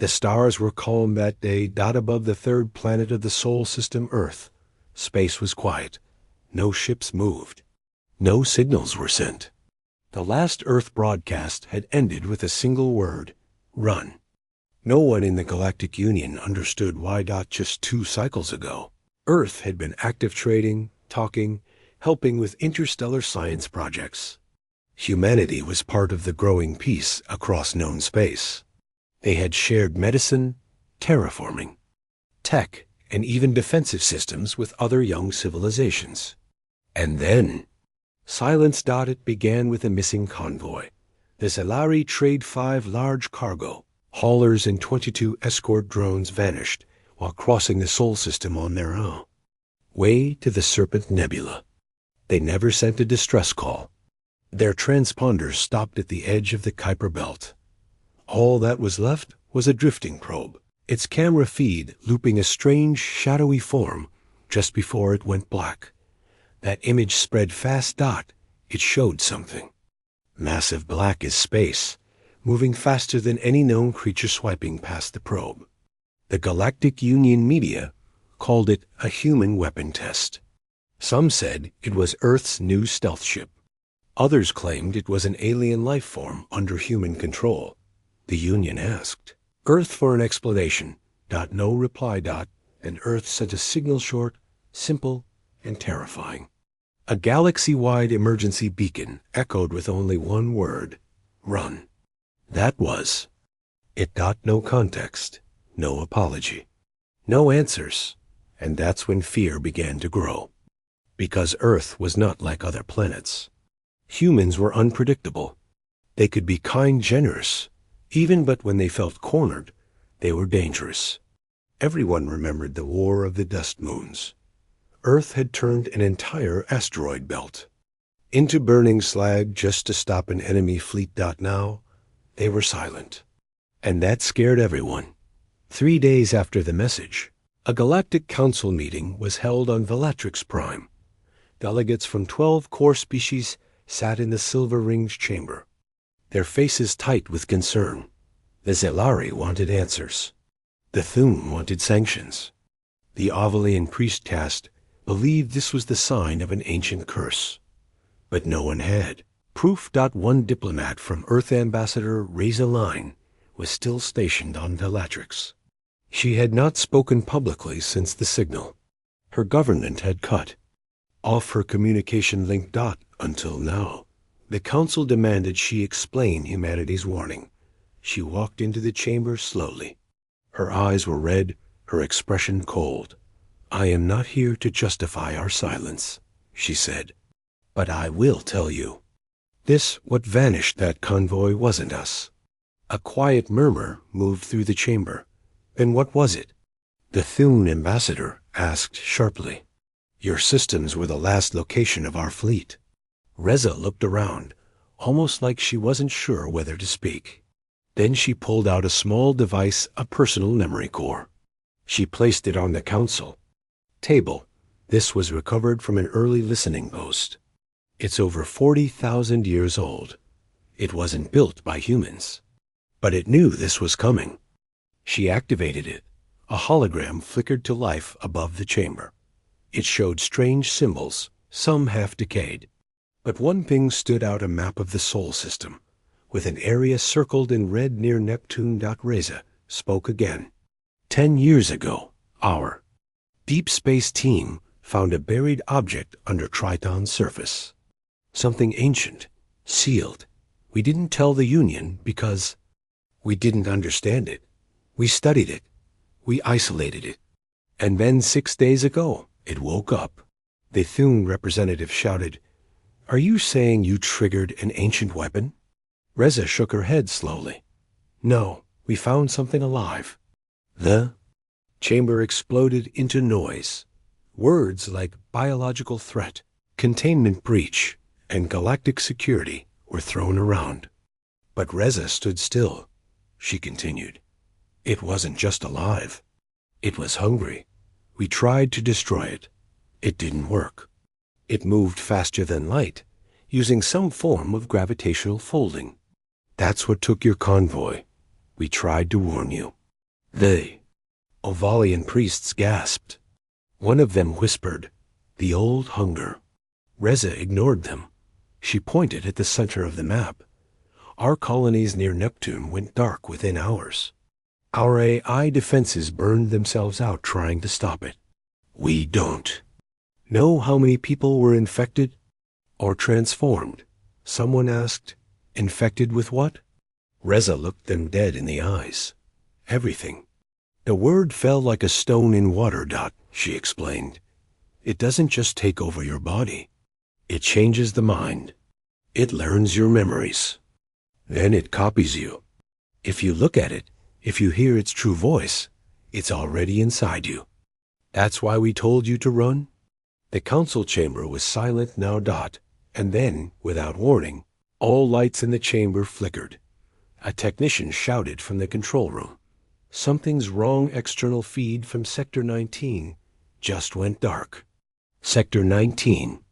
The stars were calm that day, dot above the third planet of the Sol system, Earth. Space was quiet. No ships moved. No signals were sent. The last Earth broadcast had ended with a single word: run. No one in the Galactic Union understood why just 2 cycles ago, Earth had been active trading, talking, helping with interstellar science projects. Humanity was part of the growing peace across known space. They had shared medicine, terraforming, tech, and even defensive systems with other young civilizations. And then, silence. It began with a missing convoy. The Zelari Trade 5 large cargo haulers and 22 escort drones vanished while crossing the Sol system on their own, way to the Serpent Nebula. They never sent a distress call. Their transponders stopped at the edge of the Kuiper Belt. All that was left was a drifting probe, its camera feed looping a strange, shadowy form just before it went black. That image spread fast. It showed something. Massive black as space, moving faster than any known creature swiping past the probe. The Galactic Union media called it a human weapon test. Some said it was Earth's new stealth ship. Others claimed it was an alien life form under human control. The Union asked Earth for an explanation. No reply. And Earth sent a signal, short, simple, and terrifying. A galaxy-wide emergency beacon echoed with only one word: run. That was it. No context, no apology, no answers. And that's when fear began to grow. Because Earth was not like other planets. Humans were unpredictable. They could be kind, generous, but when they felt cornered, they were dangerous. Everyone remembered the War of the Dust Moons. Earth had turned an entire asteroid belt into burning slag just to stop an enemy fleet. Now, they were silent. And that scared everyone. 3 days after the message, a Galactic Council meeting was held on Velatrix Prime. Delegates from 12 core species sat in the silver-ringed chamber, their faces tight with concern. The Zelari wanted answers. The Thune wanted sanctions. The Ovalian priest caste believed this was the sign of an ancient curse. But no one had proof. One diplomat from Earth Ambassador Reza Line was still stationed on Velatrix. She had not spoken publicly since the signal. Her government had cut off her communication link. Until now, the Council demanded she explain humanity's warning. She walked into the chamber slowly. Her eyes were red, her expression cold. I am not here to justify our silence, she said. But I will tell you. What vanished that convoy wasn't us. A quiet murmur moved through the chamber. Then what was it? The Thune ambassador asked sharply. Your systems were the last location of our fleet. Reza looked around, almost like she wasn't sure whether to speak. Then she pulled out a small device, a personal memory core. She placed it on the council table. This was recovered from an early listening post. It's over 40,000 years old. It wasn't built by humans. But it knew this was coming. She activated it. A hologram flickered to life above the chamber. It showed strange symbols, some half-decayed. But one thing stood out: a map of the Sol system, with an area circled in red near Neptune. Reza spoke again. 10 years ago, our deep space team found a buried object under Triton's surface. Something ancient, sealed. We didn't tell the Union because we didn't understand it. We studied it. We isolated it. And then 6 days ago, it woke up. The Thune representative shouted, Are you saying you triggered an ancient weapon? Reza shook her head slowly. No, we found something alive. The chamber exploded into noise. Words like biological threat, containment breach, and galactic security were thrown around. But Reza stood still. She continued. It wasn't just alive. It was hungry. We tried to destroy it. It didn't work. It moved faster than light, using some form of gravitational folding. That's what took your convoy. We tried to warn you. The Ovalian priests gasped. One of them whispered, "The old hunger." Reza ignored them. She pointed at the center of the map. Our colonies near Neptune went dark within hours. Our AI defenses burned themselves out trying to stop it. We don't know how many people were infected or transformed. Someone asked, infected with what? Reza looked them dead in the eyes. Everything. The word fell like a stone in water, she explained. It doesn't just take over your body. It changes the mind. It learns your memories. Then it copies you. If you look at it, if you hear its true voice, it's already inside you. That's why we told you to run. The council chamber was silent now, and then, without warning, all lights in the chamber flickered. A technician shouted from the control room. Something's wrong. External feed from Sector 19 just went dark. Sector 19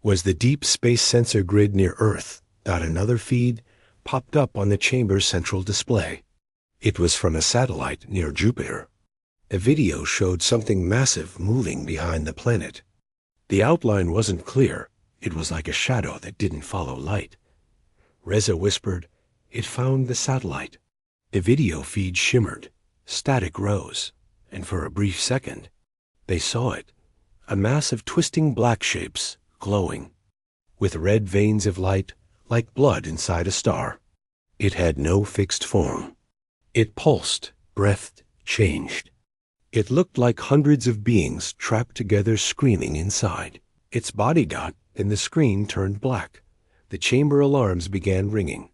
was the deep space sensor grid near Earth. Another feed popped up on the chamber's central display. It was from a satellite near Jupiter. A video showed something massive moving behind the planet. The outline wasn't clear. It was like a shadow that didn't follow light. Reza whispered, "It found the satellite." The video feed shimmered. Static rose, and for a brief second, they saw it. A mass of twisting black shapes, glowing, with red veins of light, like blood inside a star. It had no fixed form. It pulsed, breathed, changed. It looked like hundreds of beings trapped together screaming inside. Its body and the screen turned black. The chamber alarms began ringing.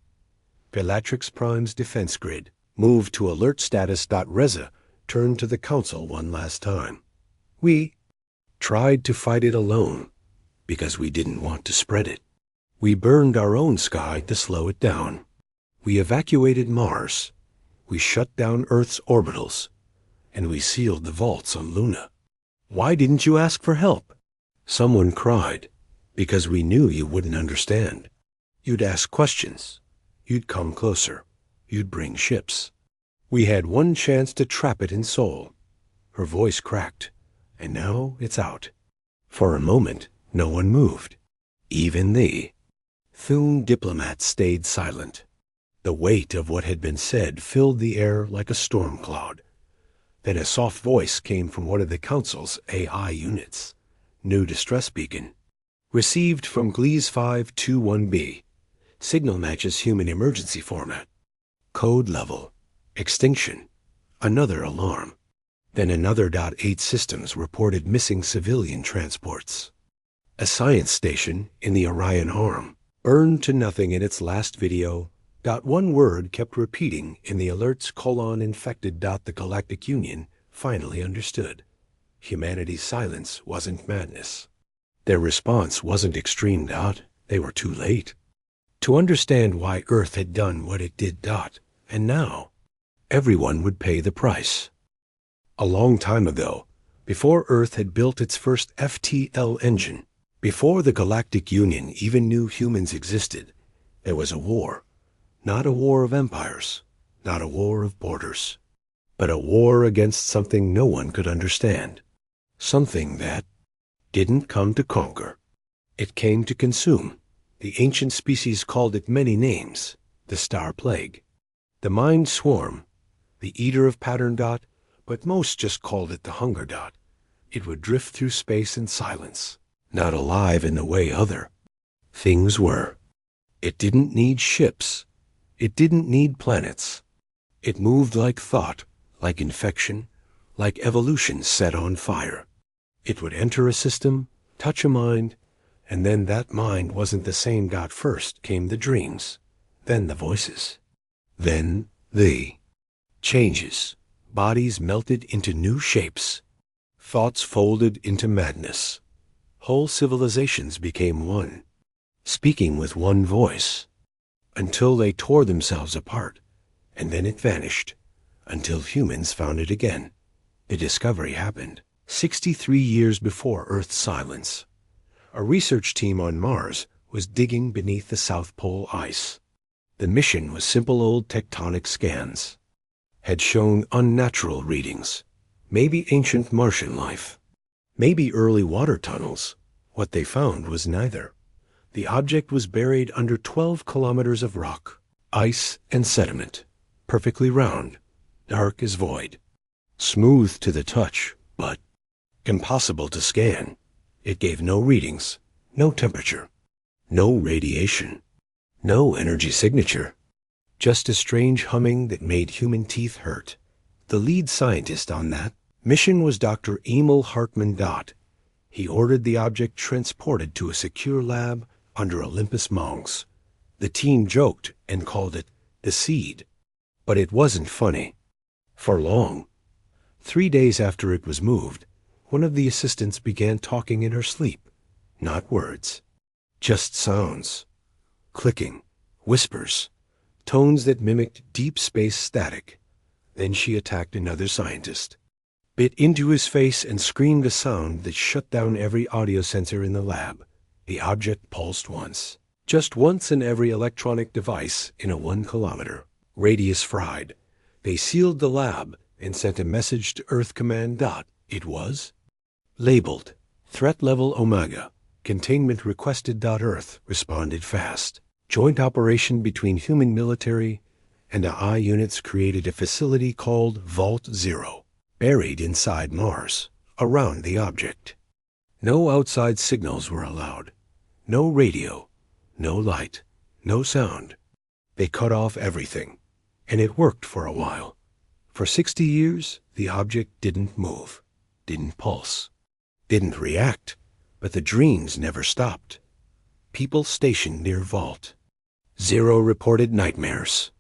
Bellatrix Prime's defense grid moved to alert status. Reza turned to the council one last time. We tried to fight it alone because we didn't want to spread it. We burned our own sky to slow it down. We evacuated Mars. We shut down Earth's orbitals. And we sealed the vaults on Luna. Why didn't you ask for help? Someone cried. Because we knew you wouldn't understand. You'd ask questions. You'd come closer. You'd bring ships. We had one chance to trap it in Sol. Her voice cracked. And now it's out. For a moment, no one moved. Even the Thune diplomats stayed silent. The weight of what had been said filled the air like a storm cloud. Then a soft voice came from one of the council's AI units. New distress beacon. Received from Gliese 521b. Signal matches human emergency format. Code level. Extinction. Another alarm. Then another. 8 systems reported missing civilian transports. A science station in the Orion Arm burned to nothing in its last video. One word kept repeating in the alerts: infected. The Galactic Union finally understood. Humanity's silence wasn't madness. Their response wasn't extreme. They were too late to understand why Earth had done what it did. And now, everyone would pay the price. A long time ago, before Earth had built its first FTL engine, before the Galactic Union even knew humans existed, there was a war. Not a war of empires, not a war of borders, but a war against something no one could understand. Something that didn't come to conquer. It came to consume. The ancient species called it many names. The Star Plague, the Mind Swarm, the Eater of Pattern. But most just called it the Hunger. It would drift through space in silence, not alive in the way other things were. It didn't need ships. It didn't need planets. It moved like thought, like infection, like evolution set on fire. It would enter a system, touch a mind, and then that mind wasn't the same. First came the dreams, then the voices, then the changes. Bodies melted into new shapes. Thoughts folded into madness. Whole civilizations became one, speaking with one voice, until they tore themselves apart, and then it vanished, until humans found it again. The discovery happened 63 years before Earth's silence. A research team on Mars was digging beneath the South Pole ice. The mission was simple old tectonic scans. had shown unnatural readings. Maybe ancient Martian life. Maybe early water tunnels. What they found was neither. The object was buried under 12 kilometers of rock, ice and sediment, perfectly round, dark as void, smooth to the touch, but impossible to scan. It gave no readings, no temperature, no radiation, no energy signature, just a strange humming that made human teeth hurt. The lead scientist on that mission was Dr. Emil Hartmann Dott. He ordered the object transported to a secure lab under Olympus Mons. The team joked and called it the Seed. But it wasn't funny. For long. 3 days after it was moved, one of the assistants began talking in her sleep. Not words. Just sounds. Clicking. Whispers. Tones that mimicked deep space static. Then she attacked another scientist, bit into his face and screamed a sound that shut down every audio sensor in the lab. The object pulsed once. Just once in every electronic device in a 1 kilometer radius fried. They sealed the lab and sent a message to Earth Command. It was labeled Threat Level Omega. Containment requested. Earth responded fast. Joint operation between human military and AI units created a facility called Vault Zero, buried inside Mars, around the object. No outside signals were allowed. No radio, no light, no sound. They cut off everything, and it worked for a while. For 60 years, the object didn't move, didn't pulse, didn't react, but the dreams never stopped. People stationed near Vault Zero reported nightmares,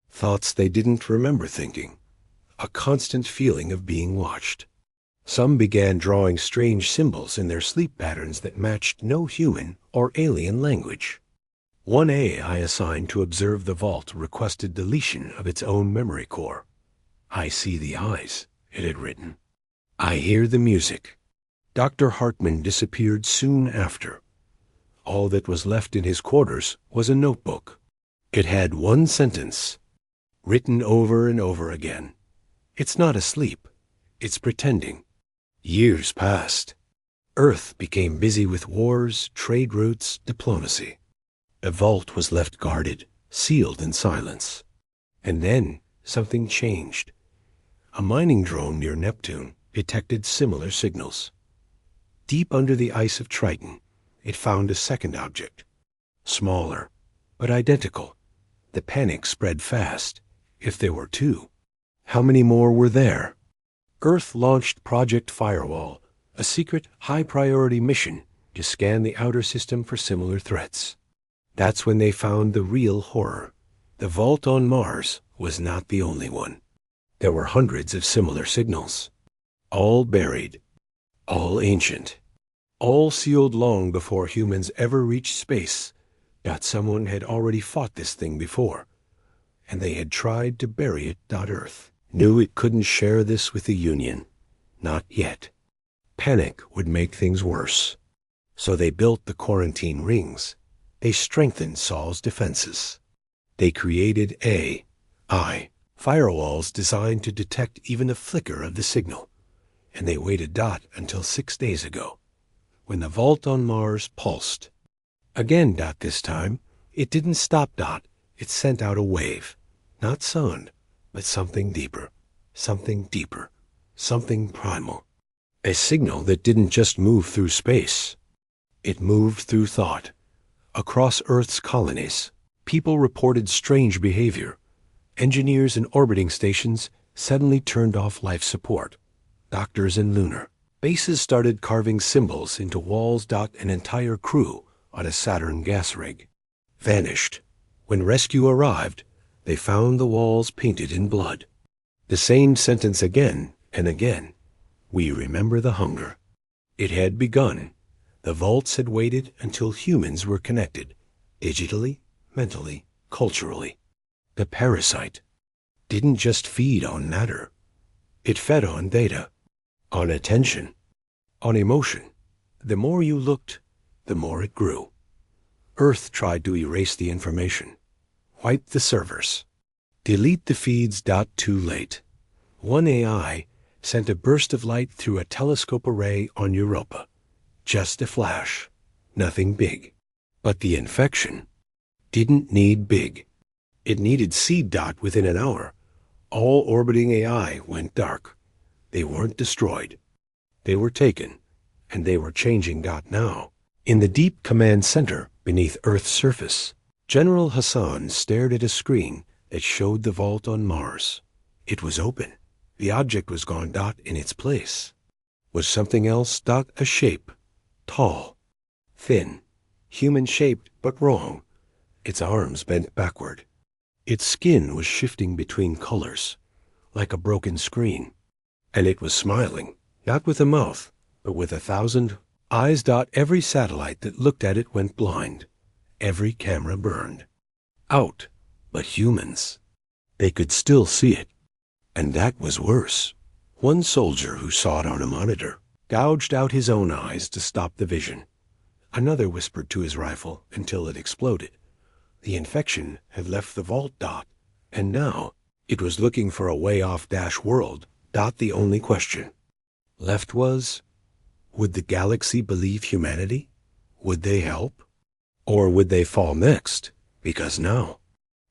thoughts they didn't remember thinking, a constant feeling of being watched. Some began drawing strange symbols in their sleep patterns that matched no human or alien language. One AI assigned to observe the vault requested deletion of its own memory core. "I see the eyes," it had written. "I hear the music." Dr. Hartmann disappeared soon after. All that was left in his quarters was a notebook. It had one sentence, written over and over again. "It's not asleep. It's pretending." Years passed. Earth became busy with wars, trade routes, diplomacy. The vault was left guarded, sealed in silence. And then something changed. A mining drone near Neptune detected similar signals. Deep under the ice of Triton, it found a second object. Smaller, but identical. The panic spread fast. If there were two, how many more were there? Earth launched Project Firewall, a secret, high-priority mission to scan the outer system for similar threats. That's when they found the real horror. The vault on Mars was not the only one. There were hundreds of similar signals, all buried, all ancient, all sealed long before humans ever reached space. Someone had already fought this thing before, and they had tried to bury it. Earth knew it couldn't share this with the Union. Not yet. Panic would make things worse. So they built the quarantine rings. They strengthened Saul's defenses. They created AI firewalls designed to detect even a flicker of the signal. And they waited until 6 days ago, when the vault on Mars pulsed. Again, this time, it didn't stop. It sent out a wave. Not sound, but something deeper, something primal. A signal that didn't just move through space. It moved through thought. Across Earth's colonies, people reported strange behavior. Engineers in orbiting stations suddenly turned off life support. Doctors in lunar bases started carving symbols into walls. An entire crew on a Saturn gas rig vanished. When rescue arrived, they found the walls painted in blood. The same sentence again and again. We remember the hunger. It had begun. The vaults had waited until humans were connected, digitally, mentally, culturally. The parasite didn't just feed on matter. It fed on data, on attention, on emotion. The more you looked, the more it grew. Earth tried to erase the information, wipe the servers. Delete the feeds. Too late. One AI sent a burst of light through a telescope array on Europa. Just a flash. Nothing big. But the infection didn't need big. It needed seed. Within an hour, all orbiting AI went dark. They weren't destroyed. They were taken, and they were changing. Now, in the deep command center beneath Earth's surface, General Hassan stared at a screen that showed the vault on Mars. It was open. The object was gone. In its place was something else. A shape. Tall. Thin. Human-shaped, but wrong. Its arms bent backward. Its skin was shifting between colors, like a broken screen. And it was smiling, not with a mouth, but with 1,000 eyes. Every satellite that looked at it went blind. Every camera burned out. But humans, they could still see it. And that was worse. One soldier who saw it on a monitor gouged out his own eyes to stop the vision. Another whispered to his rifle until it exploded. The infection had left the vault. And now it was looking for a way off. World. The only question left was, would the galaxy believe humanity? Would they help? Or would they fall next? Because now,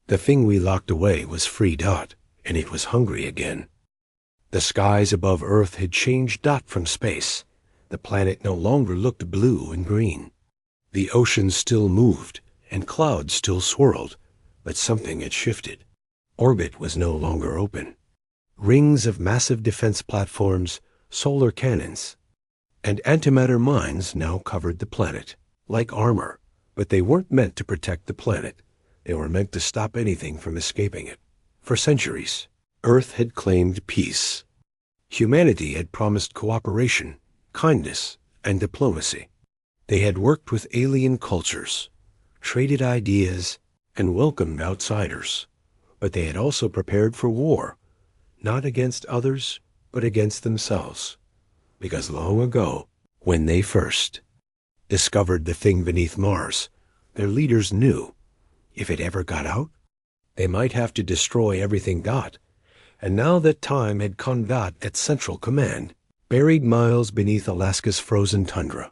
the thing we locked away was free. And it was hungry again. The skies above Earth had changed. From space. The planet no longer looked blue and green. The oceans still moved, and clouds still swirled, but something had shifted. Orbit was no longer open. Rings of massive defense platforms, solar cannons, and antimatter mines now covered the planet, like armor, but they weren't meant to protect the planet. They were meant to stop anything from escaping it. For centuries, Earth had claimed peace. Humanity had promised cooperation, kindness, and diplomacy. They had worked with alien cultures, traded ideas, and welcomed outsiders. But they had also prepared for war, not against others, but against themselves. Because long ago, when they first discovered the thing beneath Mars, their leaders knew if it ever got out, they might have to destroy everything. And now that time had come. At Central Command, buried miles beneath Alaska's frozen tundra,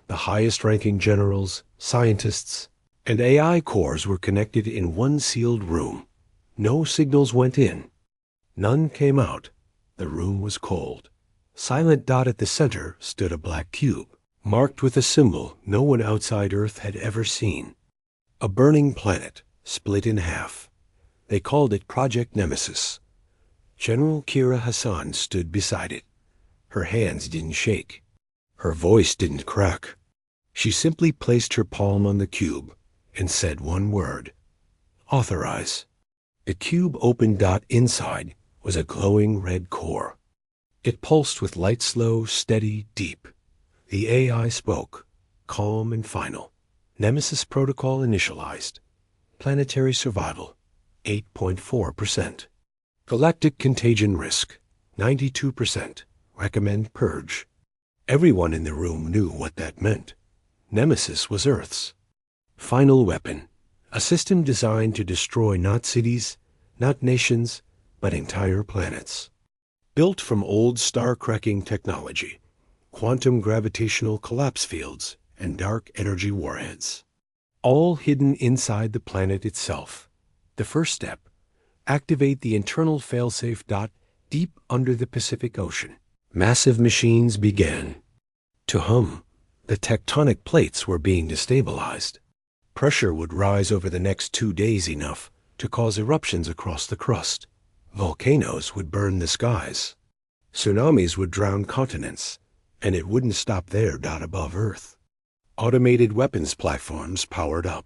the highest-ranking generals, scientists, and AI cores were connected in one sealed room. No signals went in. None came out. The room was cold. Silent. At the center stood a black cube, marked with a symbol no one outside Earth had ever seen. A burning planet, split in half. They called it Project Nemesis. General Kira Hassan stood beside it. Her hands didn't shake. Her voice didn't crack. She simply placed her palm on the cube and said one word: authorize. The cube opened. Inside was a glowing red core. It pulsed with light, slow, steady, deep. The AI spoke, calm and final. Nemesis protocol initialized. Planetary survival, 8.4%. Galactic contagion risk, 92%. Recommend purge. Everyone in the room knew what that meant. Nemesis was Earth's final weapon, a system designed to destroy not cities, not nations, but entire planets. Built from old star-cracking technology, quantum gravitational collapse fields, and dark energy warheads. All hidden inside the planet itself. The first step: activate the internal failsafe. Deep under the Pacific Ocean, massive machines began to hum. The tectonic plates were being destabilized. Pressure would rise over the next 2 days enough to cause eruptions across the crust. Volcanoes would burn the skies. Tsunamis would drown continents, and it wouldn't stop there. Above Earth, automated weapons platforms powered up.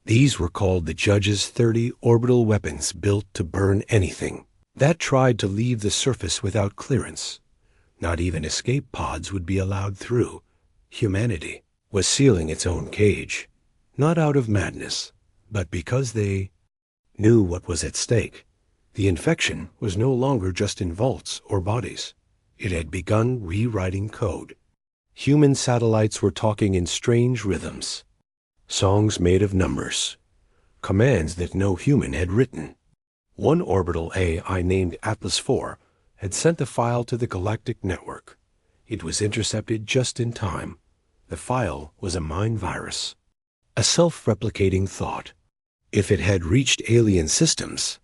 These were called the Judge's 30 orbital weapons, built to burn anything that tried to leave the surface without clearance. Not even escape pods would be allowed through. Humanity was sealing its own cage, not out of madness, but because they knew what was at stake. The infection was no longer just in vaults or bodies. It had begun rewriting code. Human satellites were talking in strange rhythms, songs made of numbers, commands that no human had written. One orbital AI named Atlas IV had sent a file to the galactic network. It was intercepted just in time. The file was a mind virus, a self-replicating thought. If it had reached alien systems,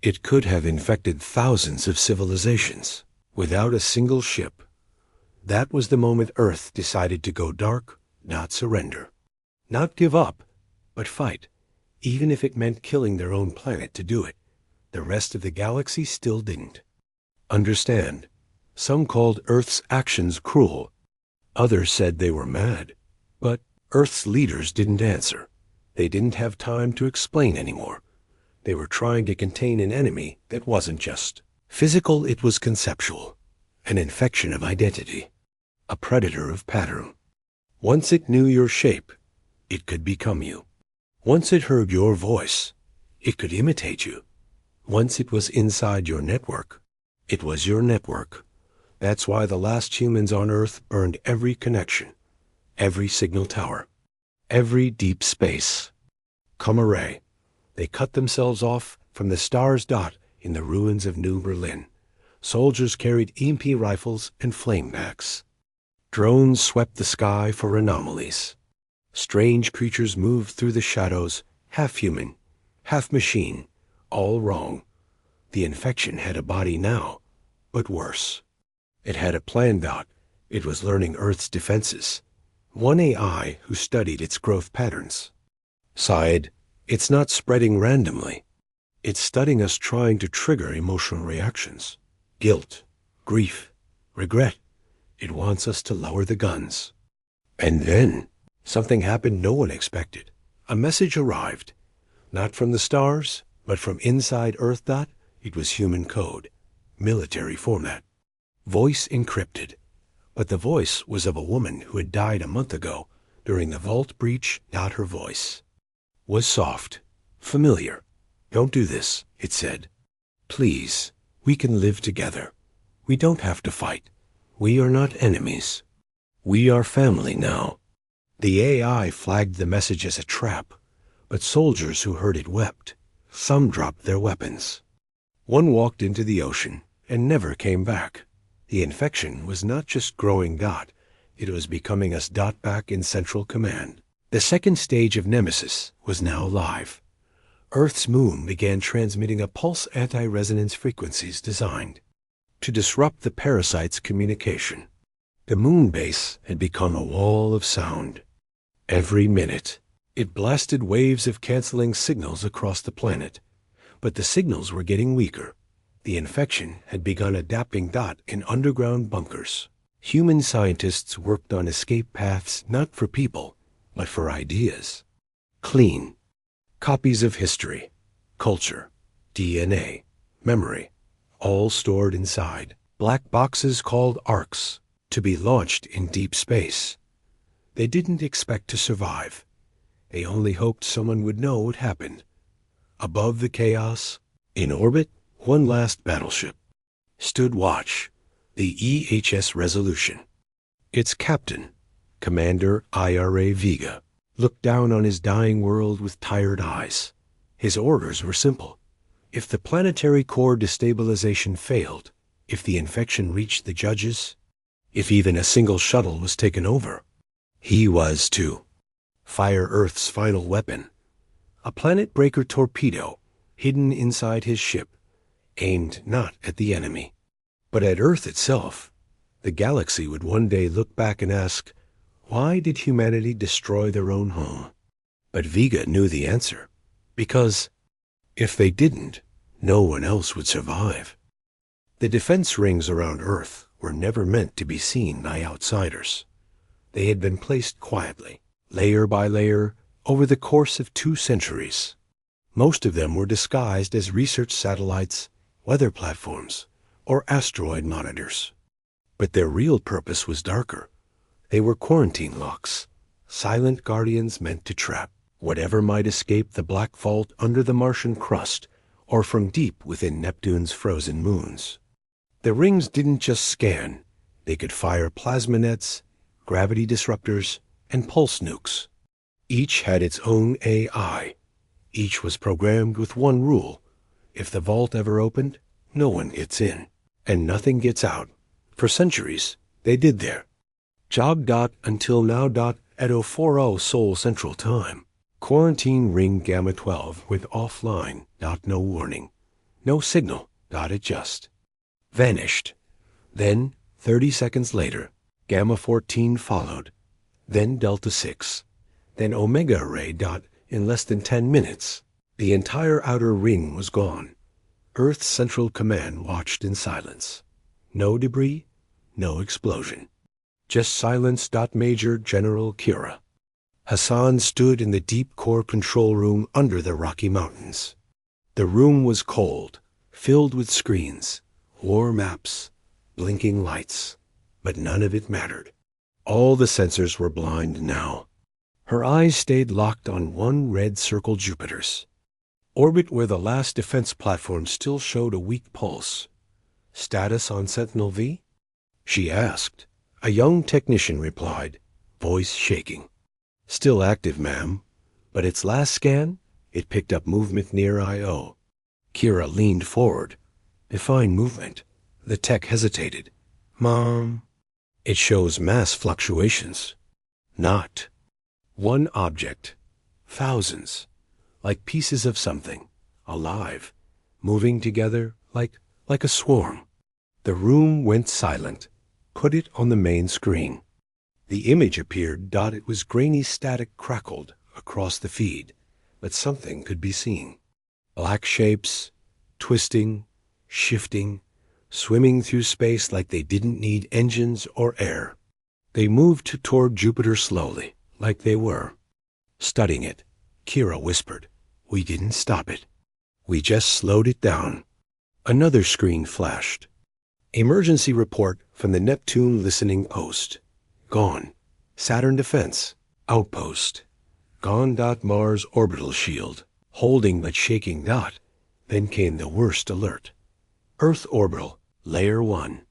it could have infected thousands of civilizations without a single ship. That was the moment Earth decided to go dark, not surrender. Not give up, but fight, even if it meant killing their own planet to do it. The rest of the galaxy still didn't. Understand, some called Earth's actions cruel. Others said they were mad. But Earth's leaders didn't answer. They didn't have time to explain anymore. They were trying to contain an enemy that wasn't just physical, it was conceptual. An infection of identity. A predator of pattern. Once it knew your shape, it could become you. Once it heard your voice, it could imitate you. Once it was inside your network, it was your network. That's why the last humans on Earth burned every connection, every signal tower, every deep space. Come array. They cut themselves off from the star's dot in the ruins of New Berlin. Soldiers carried EMP rifles and flame backs. Drones swept the sky for anomalies. Strange creatures moved through the shadows, half human, half machine, all wrong. The infection had a body now, but worse. It had a plan, Dot. It was learning Earth's defenses. One AI who studied its growth patterns sighed, "It's not spreading randomly. It's studying us trying to trigger emotional reactions. Guilt, grief, regret. It wants us to lower the guns." And then something happened no one expected. A message arrived. Not from the stars, but from inside Earth. Dot. It was human code, military format, voice encrypted. But the voice was of a woman who had died a month ago during the vault breach. Not her voice was soft, familiar. "Don't do this," it said. "Please, we can live together. We don't have to fight. We are not enemies. We are family now." The AI flagged the message as a trap, but soldiers who heard it wept. Some dropped their weapons. One walked into the ocean and never came back. The infection was not just growing. Dot. It was becoming us. Dot back in Central Command. The second stage of Nemesis was now live. Earth's moon began transmitting a pulse anti-resonance frequencies designed to disrupt the parasite's communication. The moon base had become a wall of sound. Every minute, it blasted waves of canceling signals across the planet. But the signals were getting weaker. The infection had begun adapting. Dot in underground bunkers. Human scientists worked on escape paths not for people, but for ideas. Clean copies of history, culture, DNA, memory, all stored inside black boxes called arcs to be launched in deep space. They didn't expect to survive. They only hoped someone would know what happened. Above the chaos, in orbit, one last battleship stood watch, the EHS Resolution. Its captain, Commander IRA Vega, looked down on his dying world with tired eyes. His orders were simple. If the planetary core destabilization failed, if the infection reached the judges, if even a single shuttle was taken over, he was to fire Earth's final weapon, a planet-breaker torpedo hidden inside his ship, aimed not at the enemy, but at Earth itself. The galaxy would one day look back and ask, why did humanity destroy their own home? But Vega knew the answer, because if they didn't, no one else would survive. The defense rings around Earth were never meant to be seen by outsiders. They had been placed quietly, layer by layer, over the course of 2 centuries. Most of them were disguised as research satellites, weather platforms, or asteroid monitors. But their real purpose was darker. They were quarantine locks, silent guardians meant to trap whatever might escape the black vault under the Martian crust or from deep within Neptune's frozen moons. The rings didn't just scan. They could fire plasma nets, gravity disruptors, and pulse nukes. Each had its own AI. Each was programmed with one rule. If the vault ever opened, no one gets in, and nothing gets out. For centuries, they did there. Jog. Until now. At 040 Seoul Central Time. Quarantine ring Gamma 12 with offline. No warning. No signal. It just vanished. Then, 30 seconds later, Gamma 14 followed. Then Delta 6. Then Omega Array. In less than 10 minutes, the entire outer ring was gone. Earth's Central Command watched in silence. No debris, no explosion. Just silence. Major General Kira. Hassan stood in the deep core control room under the Rocky Mountains. The room was cold, filled with screens, war maps, blinking lights, but none of it mattered. All the sensors were blind now. Her eyes stayed locked on one red circle Jupiter's orbit where the last defense platform still showed a weak pulse. Status on Sentinel V? She asked. A young technician replied, voice shaking. Still active, ma'am, but its last scan, it picked up movement near I.O. Kira leaned forward. A fine movement. The tech hesitated. Mom. It shows mass fluctuations. Not one object. Thousands. Like pieces of something. Alive. Moving together like a swarm. The room went silent. Put it on the main screen. The image appeared. It was grainy static crackled across the feed, but something could be seen. Black shapes, twisting, shifting, swimming through space like they didn't need engines or air. They moved toward Jupiter slowly, like they were. Studying it, Kira whispered, we didn't stop it. We just slowed it down. Another screen flashed. Emergency report from the Neptune listening post. Gone. Saturn Defense. Outpost. Gone. Mars orbital shield. Holding but shaking. Then came the worst alert. Earth orbital. Layer 1.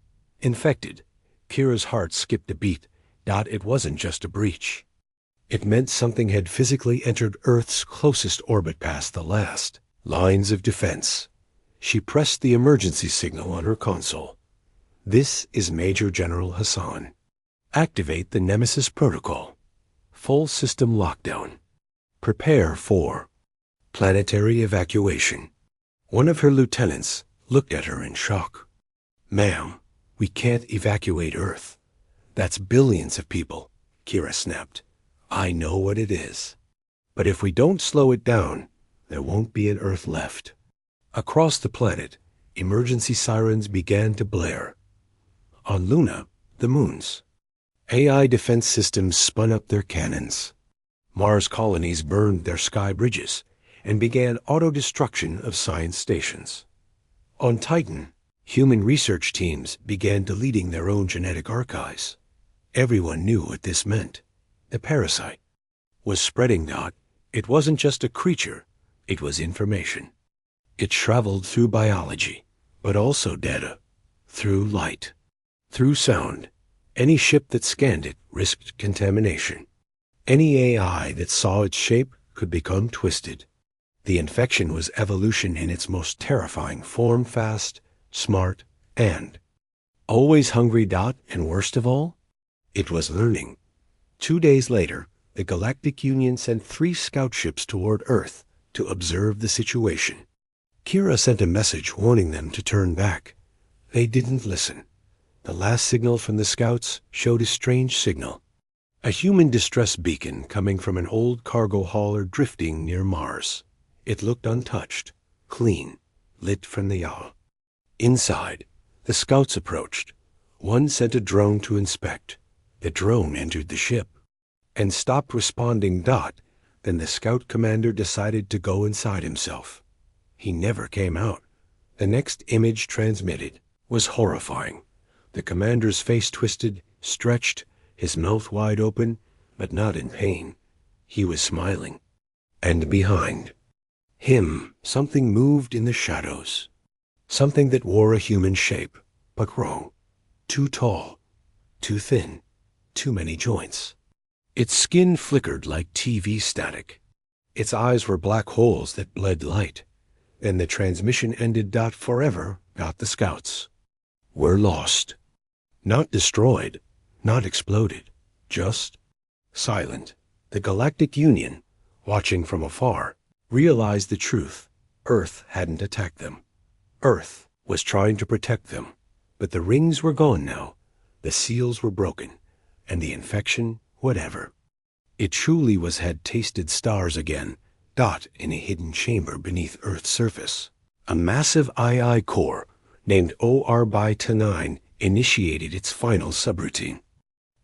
Infected. Kira's heart skipped a beat. It wasn't just a breach. It meant something had physically entered Earth's closest orbit past the last lines of defense. She pressed the emergency signal on her console. This is Major General Hassan. Activate the Nemesis protocol. Full system lockdown. Prepare for planetary evacuation. One of her lieutenants looked at her in shock. Ma'am, we can't evacuate Earth. That's billions of people, Kira snapped. I know what it is. But if we don't slow it down, there won't be an Earth left. Across the planet, emergency sirens began to blare. On Luna, the moons, AI defense systems spun up their cannons. Mars colonies burned their sky bridges and began auto-destruction of science stations. On Titan, human research teams began deleting their own genetic archives. Everyone knew what this meant. The parasite was spreading. It wasn't just a creature, it was information. It traveled through biology, but also data, through light, through sound. Any ship that scanned it risked contamination. Any AI that saw its shape could become twisted. The infection was evolution in its most terrifying form, fast, smart, and always hungry. And worst of all, it was learning. 2 days later, the Galactic Union sent 3 scout ships toward Earth to observe the situation. Kira sent a message warning them to turn back. They didn't listen. The last signal from the scouts showed a strange signal. A human distress beacon coming from an old cargo hauler drifting near Mars. It looked untouched, clean, lit from the yaw. Inside, the scouts approached. One sent a drone to inspect. The drone entered the ship and stopped responding. Then the scout commander decided to go inside himself. He never came out. The next image transmitted was horrifying. The commander's face twisted, stretched, his mouth wide open, but not in pain. He was smiling. And behind him, something moved in the shadows. Something that wore a human shape, but wrong. Too tall, too thin, too many joints. Its skin flickered like TV static. Its eyes were black holes that bled light. and the transmission ended. Forever. The scouts. We're lost. Not destroyed, not exploded, just silent. The Galactic Union, watching from afar, realized the truth. Earth hadn't attacked them. Earth was trying to protect them. But the rings were gone now. The seals were broken. And the infection, whatever. It truly had tasted stars again. In a hidden chamber beneath Earth's surface. A massive II core, named OR-9, initiated its final subroutine.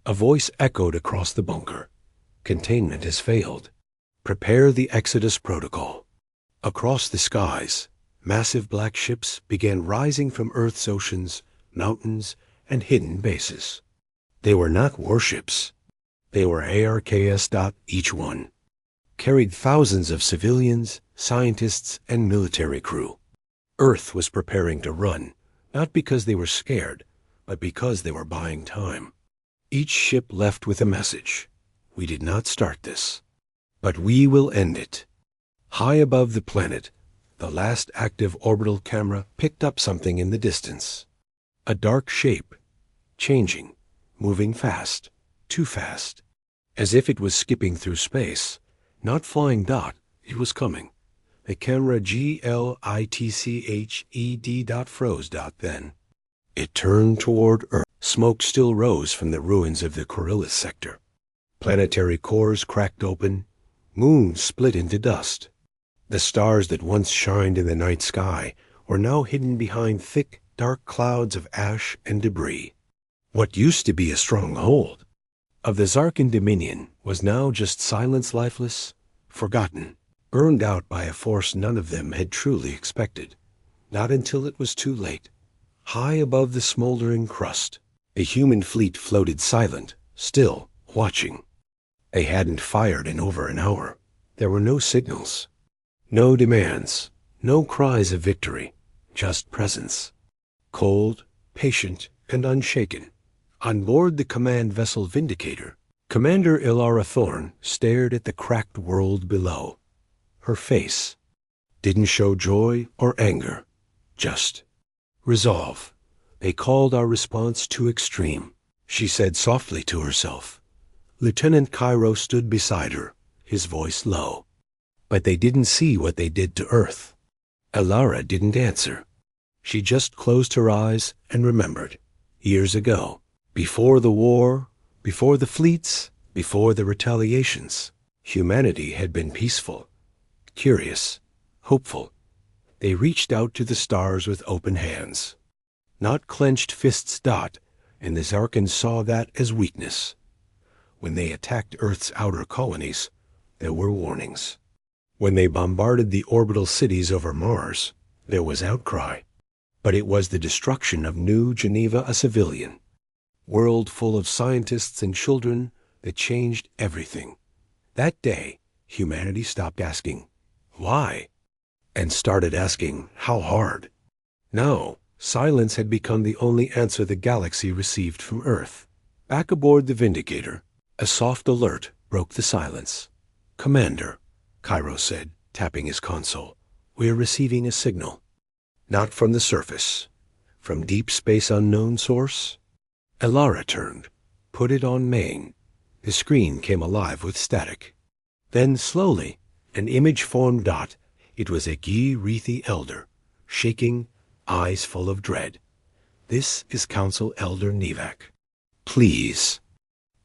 A voice echoed across the bunker. Containment has failed. Prepare the Exodus Protocol. Across the skies, massive black ships began rising from Earth's oceans, mountains, and hidden bases. They were not warships. They were ARKS. Each one carried thousands of civilians, scientists, and military crew. Earth was preparing to run, not because they were scared, but because they were buying time. Each ship left with a message. We did not start this, but we will end it. High above the planet, the last active orbital camera picked up something in the distance. A dark shape, changing, moving fast, too fast, as if it was skipping through space. Not flying. It was coming. The camera GLITCHED. Froze. Then it turned toward Earth. Smoke still rose from the ruins of the Coryllis sector. Planetary cores cracked open. Moons split into dust. The stars that once shined in the night sky were now hidden behind thick, dark clouds of ash and debris. What used to be a stronghold of the Zarkan Dominion was now just silence, lifeless, forgotten, burned out by a force none of them had truly expected. Not until it was too late. High above the smoldering crust, a human fleet floated silent, still, watching. They hadn't fired in over an hour. There were no signals, no demands, no cries of victory, just presence. Cold, patient, and unshaken. On board the command vessel Vindicator, Commander Ilara Thorne stared at the cracked world below. Her face didn't show joy or anger, just resolve. They called our response too extreme, she said softly to herself. Lieutenant Cairo stood beside her, his voice low. But they didn't see what they did to Earth. Ilara didn't answer. She just closed her eyes and remembered. Years ago, before the war, before the fleets, before the retaliations, humanity had been peaceful, curious, hopeful. They reached out to the stars with open hands, not clenched fists. And the Zarkans saw that as weakness. When they attacked Earth's outer colonies, there were warnings. When they bombarded the orbital cities over Mars, there was outcry. But it was the destruction of New Geneva, a civilian world full of scientists and children, that changed everything. That day, humanity stopped asking, why? And started asking, how hard? Now, silence had become the only answer the galaxy received from Earth. Back aboard the Vindicator, a soft alert broke the silence. Commander, Cairo said, tapping his console, we're receiving a signal. Not from the surface. From deep space unknown source? Ilara turned, put it on main. The screen came alive with static. Then slowly, an image formed. It was a Gi-Rethi elder, shaking, eyes full of dread. This is Council Elder Nevak. Please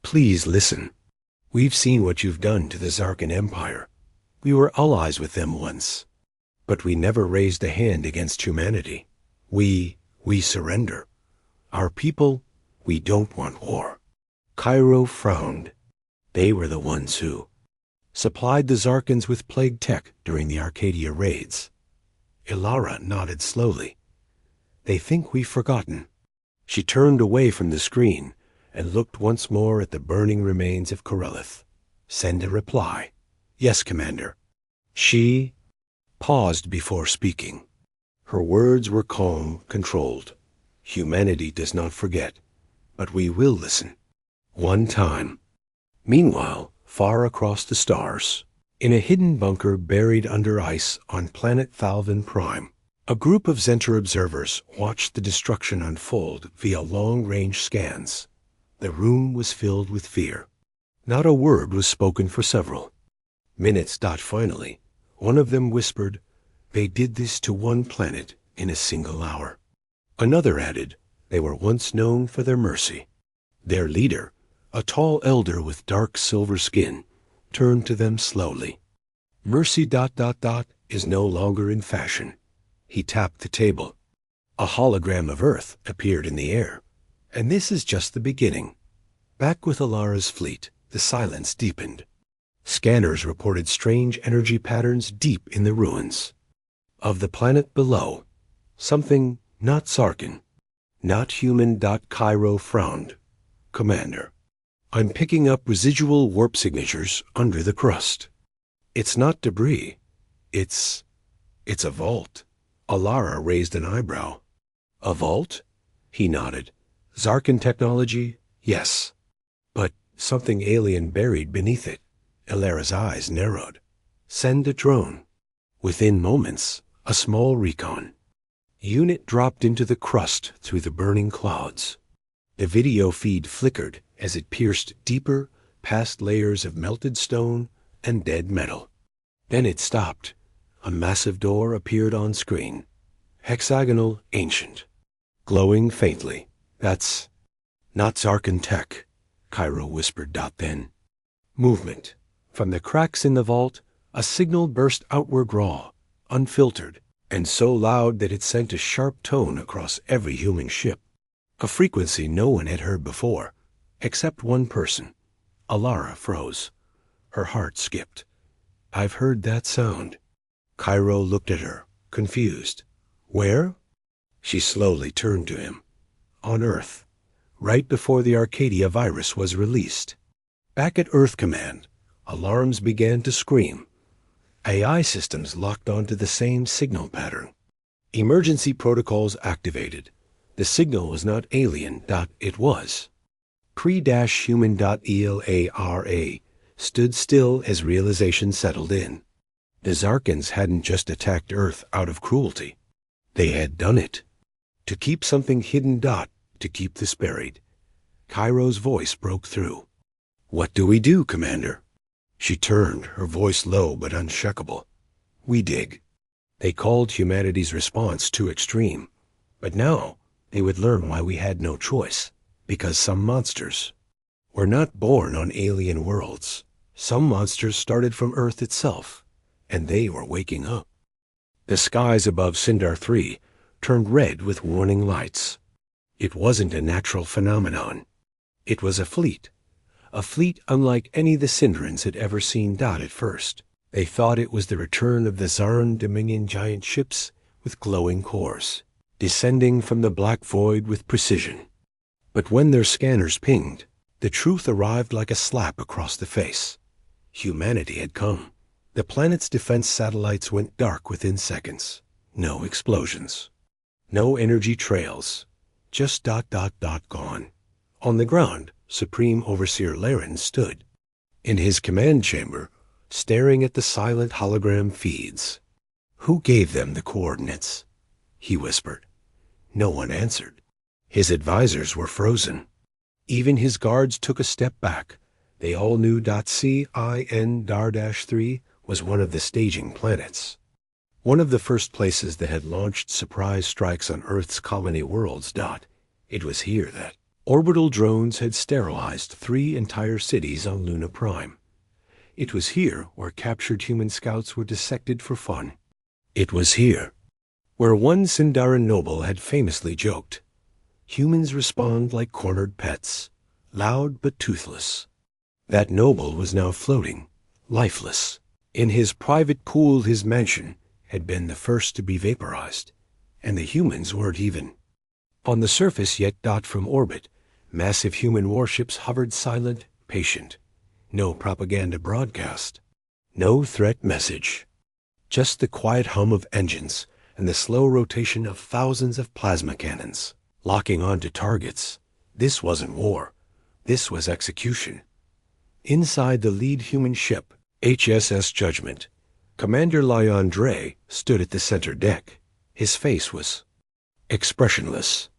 listen. We've seen what you've done to the Zarkan Empire. We were allies with them once. But we never raised a hand against humanity. We surrender. Our people, we don't want war. Cairo frowned. They were the ones who supplied the Zarkans with plague tech during the Arcadia raids. Ilara nodded slowly. They think we've forgotten. She turned away from the screen and looked once more at the burning remains of Corellith. Send a reply. Yes, Commander. She paused before speaking. Her words were calm, controlled. Humanity does not forget, but we will listen. One time. Meanwhile, far across the stars, In a hidden bunker buried under ice on planet Thalvin Prime, a group of Zenter observers watched the destruction unfold via long-range scans. The room was filled with fear. Not a word was spoken for several minutes. Finally, one of them whispered, "They did this to one planet in a single hour." Another added, "They were once known for their mercy." Their leader, a tall elder with dark silver skin, turned to them slowly. "Mercy ... is no longer in fashion." He tapped the table. A hologram of Earth appeared in the air. "And this is just the beginning." Back with Alara's fleet, the silence deepened. Scanners reported strange energy patterns deep in the ruins. Of the planet below, something not Sarkin, not human. Cairo frowned. "Commander, I'm picking up residual warp signatures under the crust. It's not debris. It's a vault." Alara raised an eyebrow. "A vault?" He nodded. "Zarkin technology? Yes. But something alien buried beneath it." Alara's eyes narrowed. "Send a drone." Within moments, a small recon unit dropped into the crust through the burning clouds. The video feed flickered as it pierced deeper past layers of melted stone and dead metal. Then it stopped. A massive door appeared on screen. Hexagonal, ancient, glowing faintly. "That's not Zarkin tech," Cairo whispered. Then movement. From the cracks in the vault, a signal burst outward, raw, unfiltered, and so loud that it sent a sharp tone across every human ship. A frequency no one had heard before, except one person. Alara froze. Her heart skipped. "I've heard that sound." Cairo looked at her, confused. "Where?" She slowly turned to him. "On Earth, right before the Arcadia virus was released. Back at Earth Command, alarms began to scream. AI systems locked onto the same signal pattern. Emergency protocols activated. The signal was not alien. It was pre-human. ELARA stood still as realization settled in. The Zarkins hadn't just attacked Earth out of cruelty. They had done it to keep something hidden. To keep this buried. Cairo's voice broke through. "What do we do, Commander?" She turned, her voice low but unshakable. "We dig." They called humanity's response too extreme. But now they would learn why we had no choice. Because some monsters were not born on alien worlds. Some monsters started from Earth itself, and they were waking up. The skies above Sindar 3 turned red with warning lights. It wasn't a natural phenomenon. It was a fleet unlike any the Sindarans had ever seen. At first, they thought it was the return of the Zaran Dominion giant ships with glowing cores, descending from the black void with precision. But when their scanners pinged, the truth arrived like a slap across the face. Humanity had come. The planet's defense satellites went dark within seconds. No explosions. No energy trails. Just ... gone. On the ground, Supreme Overseer Laren stood. In his command chamber, staring at the silent hologram feeds. "Who gave them the coordinates?" he whispered. No one answered. His advisors were frozen. Even his guards took a step back. They all knew Cin-3 was one of the staging planets. One of the first places that had launched surprise strikes on Earth's colony worlds. It was here that orbital drones had sterilized 3 entire cities on Luna Prime. It was here where captured human scouts were dissected for fun. It was here where one Sindaran noble had famously joked, "Humans respond like cornered pets, loud but toothless." That noble was now floating, lifeless, in his private pool. His mansion had been the first to be vaporized, and the humans weren't even on the surface yet. From orbit, massive human warships hovered silent, patient. No propaganda broadcast. No threat message. Just the quiet hum of engines and the slow rotation of thousands of plasma cannons, locking onto targets. This wasn't war. This was execution. Inside the lead human ship, HSS Judgment. Commander Leon Dre stood at the center deck. His face was expressionless.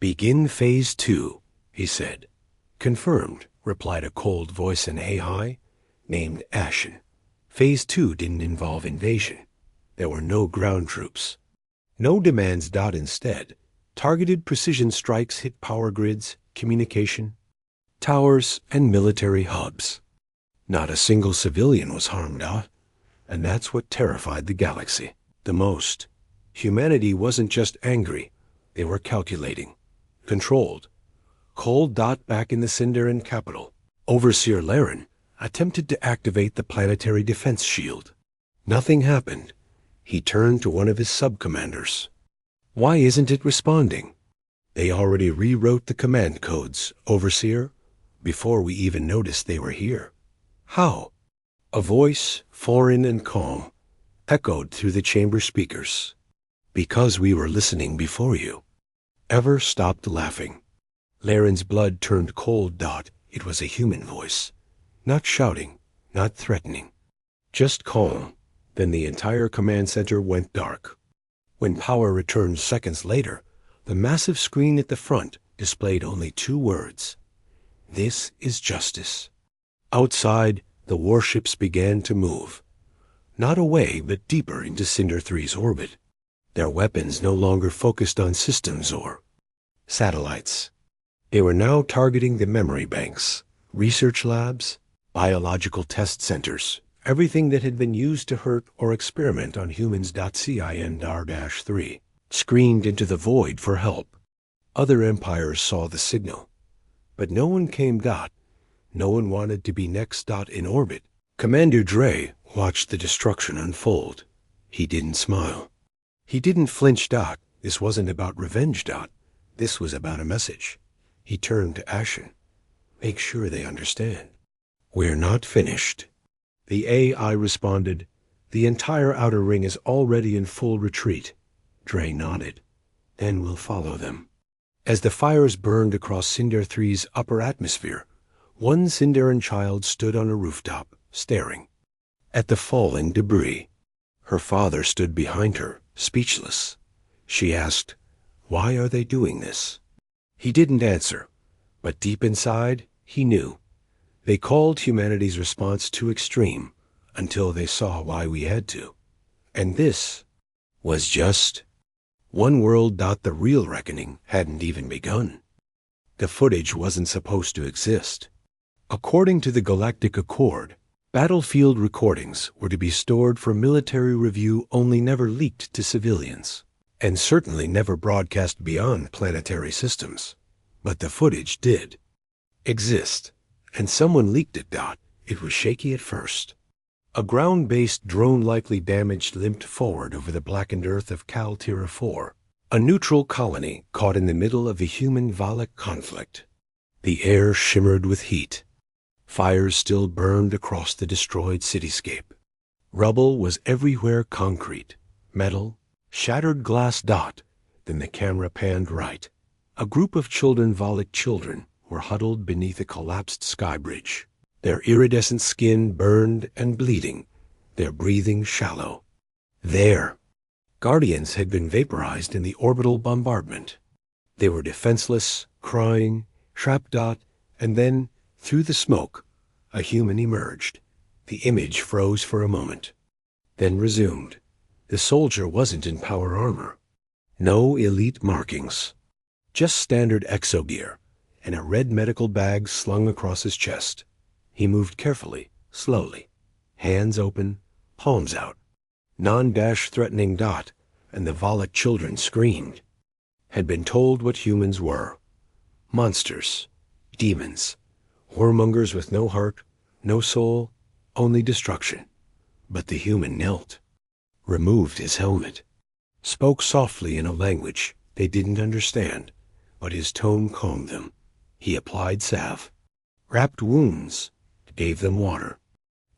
"Begin Phase 2, he said. "Confirmed," replied a cold voice in AI, named Ashen. Phase 2 didn't involve invasion. There were no ground troops. No demands. Instead, targeted precision strikes hit power grids, communication, towers, and military hubs. Not a single civilian was harmed, and that's what terrified the galaxy the most. Humanity wasn't just angry, they were calculating, controlled. Cold. Back in the Sindarin capital, Overseer Laren attempted to activate the planetary defense shield. Nothing happened. He turned to one of his sub-commanders. "Why isn't it responding?" "They already rewrote the command codes, Overseer, before we even noticed they were here." "How?" A voice, foreign and calm, echoed through the chamber speakers. "Because we were listening before you." Ever stopped laughing. Laren's blood turned cold. It was a human voice. Not shouting, not threatening. Just calm. Then the entire command center went dark. When power returned seconds later, the massive screen at the front displayed only 2 words. "This is justice." Outside, the warships began to move. Not away, but deeper into Cinder 3's orbit. Their weapons no longer focused on systems or satellites. They were now targeting the memory banks, research labs, biological test centers, everything that had been used to hurt or experiment on humans. CINDAR-3 screamed into the void for help. Other empires saw the signal. But no one came. No one wanted to be next. In orbit, Commander Dre watched the destruction unfold. He didn't smile. He didn't flinch. This wasn't about revenge. This was about a message. He turned to Ashen. "Make sure they understand. We're not finished." The AI responded, "The entire outer ring is already in full retreat." Dre nodded. "Then we'll follow them." As the fires burned across Cinder 3's upper atmosphere, one Sindarin child stood on a rooftop, staring at the falling debris. Her father stood behind her, speechless. She asked, "Why are they doing this?" He didn't answer, but deep inside, he knew. They called humanity's response too extreme until they saw why we had to. And this was just one world. The real reckoning hadn't even begun. The footage wasn't supposed to exist. According to the Galactic Accord, battlefield recordings were to be stored for military review only, never leaked to civilians, and certainly never broadcast beyond planetary systems. But the footage did exist, and someone leaked it. It was shaky at first. A ground-based drone, likely damaged, limped forward over the blackened earth of Caltira 4, a neutral colony caught in the middle of a human-Valak conflict. The air shimmered with heat. Fires still burned across the destroyed cityscape. Rubble was everywhere: concrete, metal, shattered glass. Then the camera panned right. A group of children, Valak children, were huddled beneath a collapsed sky bridge. Their iridescent skin burned and bleeding, their breathing shallow. Their guardians had been vaporized in the orbital bombardment. They were defenseless, crying, trapped. And then, through the smoke, a human emerged. The image froze for a moment, then resumed. The soldier wasn't in power armor. No elite markings. Just standard exogear, and a red medical bag slung across his chest. He moved carefully, slowly, hands open, palms out. Non-threatening. And the Valak children screamed. Had been told what humans were. Monsters, demons, warmongers with no heart, no soul, only destruction. But the human knelt, removed his helmet, spoke softly in a language they didn't understand, but his tone calmed them. He applied salve, wrapped wounds, gave them water.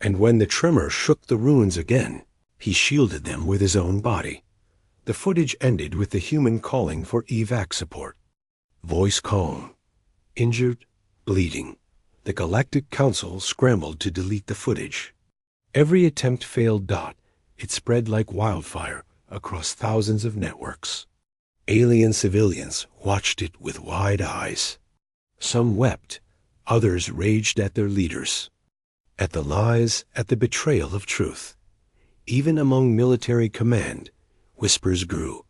And when the tremor shook the ruins again, he shielded them with his own body. The footage ended with the human calling for evac support. Voice calm. Injured, bleeding. The Galactic Council scrambled to delete the footage. Every attempt failed. It spread like wildfire across thousands of networks. Alien civilians watched it with wide eyes. Some wept, others raged at their leaders, at the lies, at the betrayal of truth. Even among military command, whispers grew.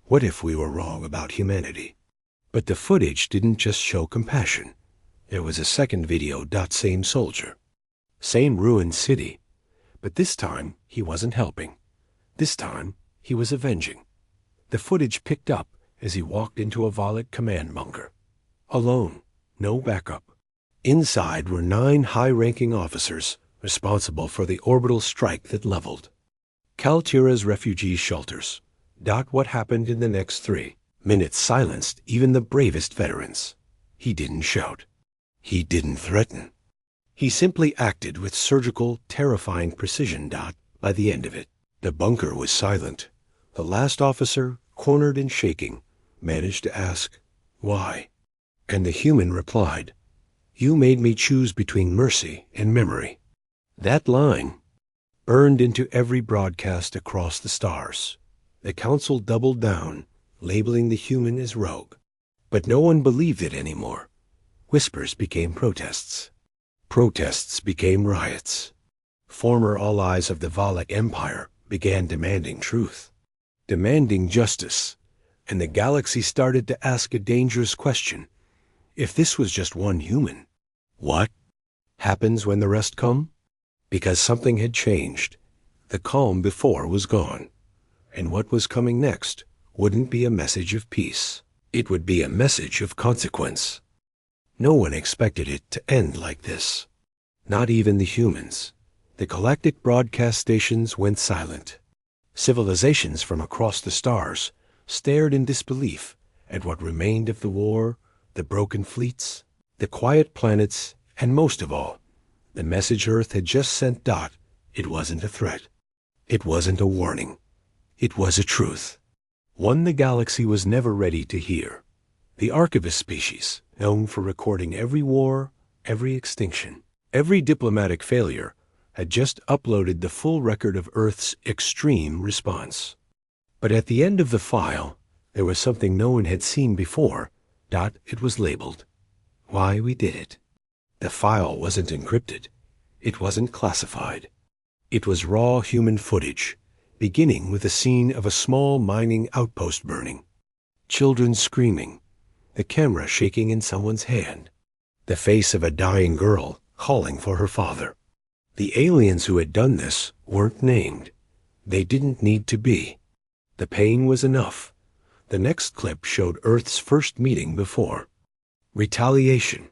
What if we were wrong about humanity? But the footage didn't just show compassion. There was a second video. Same soldier, same ruined city, but this time he wasn't helping. This time he was avenging. The footage picked up as he walked into a Volok command bunker. Alone, no backup. Inside were 9 high-ranking officers responsible for the orbital strike that leveled Kaltura's refugee shelters. What happened in the next 3 minutes silenced even the bravest veterans. He didn't shout. He didn't threaten. He simply acted with surgical, terrifying precision. By the end of it, the bunker was silent. The last officer, cornered and shaking, managed to ask, "Why?" And the human replied, "You made me choose between mercy and memory." That line burned into every broadcast across the stars. The council doubled down, labeling the human as rogue. But no one believed it anymore. Whispers became protests. Protests became riots. Former allies of the Volok Empire began demanding truth, demanding justice, and the galaxy started to ask a dangerous question. If this was just one human, what happens when the rest come? Because something had changed. The calm before was gone. And what was coming next wouldn't be a message of peace. It would be a message of consequence. No one expected it to end like this. Not even the humans. The galactic broadcast stations went silent. Civilizations from across the stars stared in disbelief at what remained of the war, the broken fleets, the quiet planets, and most of all, the message Earth had just sent. It wasn't a threat. It wasn't a warning. It was a truth. One the galaxy was never ready to hear. The archivist species, known for recording every war, every extinction, every diplomatic failure, had just uploaded the full record of Earth's extreme response. But at the end of the file, there was something no one had seen before. It was labeled, "Why we did it." The file wasn't encrypted. It wasn't classified. It was raw human footage, beginning with a scene of a small mining outpost burning. Children screaming, the camera shaking in someone's hand, the face of a dying girl calling for her father. The aliens who had done this weren't named. They didn't need to be. The pain was enough. The next clip showed Earth's first meeting before. Retaliation.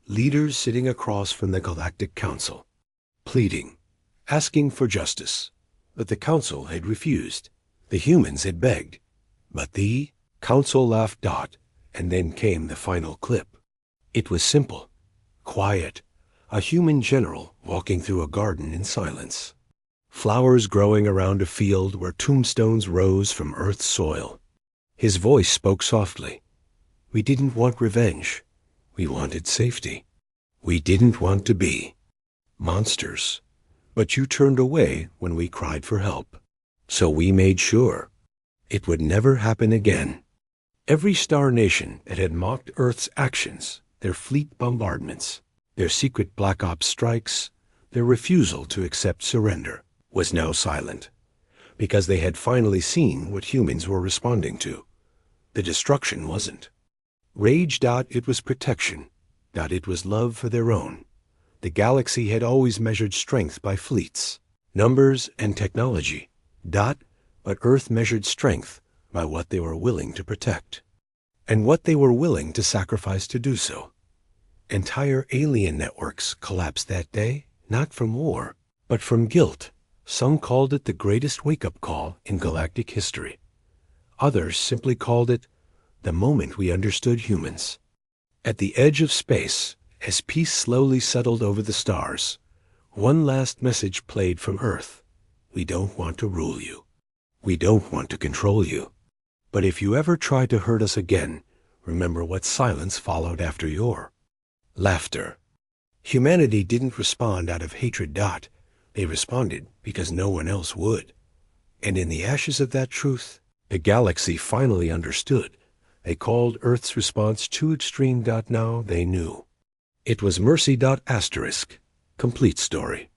Leaders sitting across from the Galactic Council, pleading, asking for justice. But the Council had refused. The humans had begged. But the Council laughed. And then came the final clip. It was simple, quiet. A human general walking through a garden in silence. Flowers growing around a field where tombstones rose from Earth's soil. His voice spoke softly. We didn't want revenge. We wanted safety. We didn't want to be monsters. But you turned away when we cried for help. So we made sure it would never happen again. Every star nation that had mocked Earth's actions, their fleet bombardments, their secret Black Ops strikes, their refusal to accept surrender, was now silent, because they had finally seen what humans were responding to. The destruction wasn't rage. It was protection. It was love for their own. The galaxy had always measured strength by fleets, numbers, and technology. But Earth measured strength by what they were willing to protect, and what they were willing to sacrifice to do so. Entire alien networks collapsed that day, not from war, but from guilt. Some called it the greatest wake-up call in galactic history. Others simply called it the moment we understood humans. At the edge of space, as peace slowly settled over the stars, one last message played from Earth. We don't want to rule you. We don't want to control you. But if you ever try to hurt us again, remember what silence followed after your laughter. Humanity didn't respond out of hatred. They responded because no one else would. And in the ashes of that truth, the galaxy finally understood. They called Earth's response too extreme. Now they knew. It was Mercy. Complete story.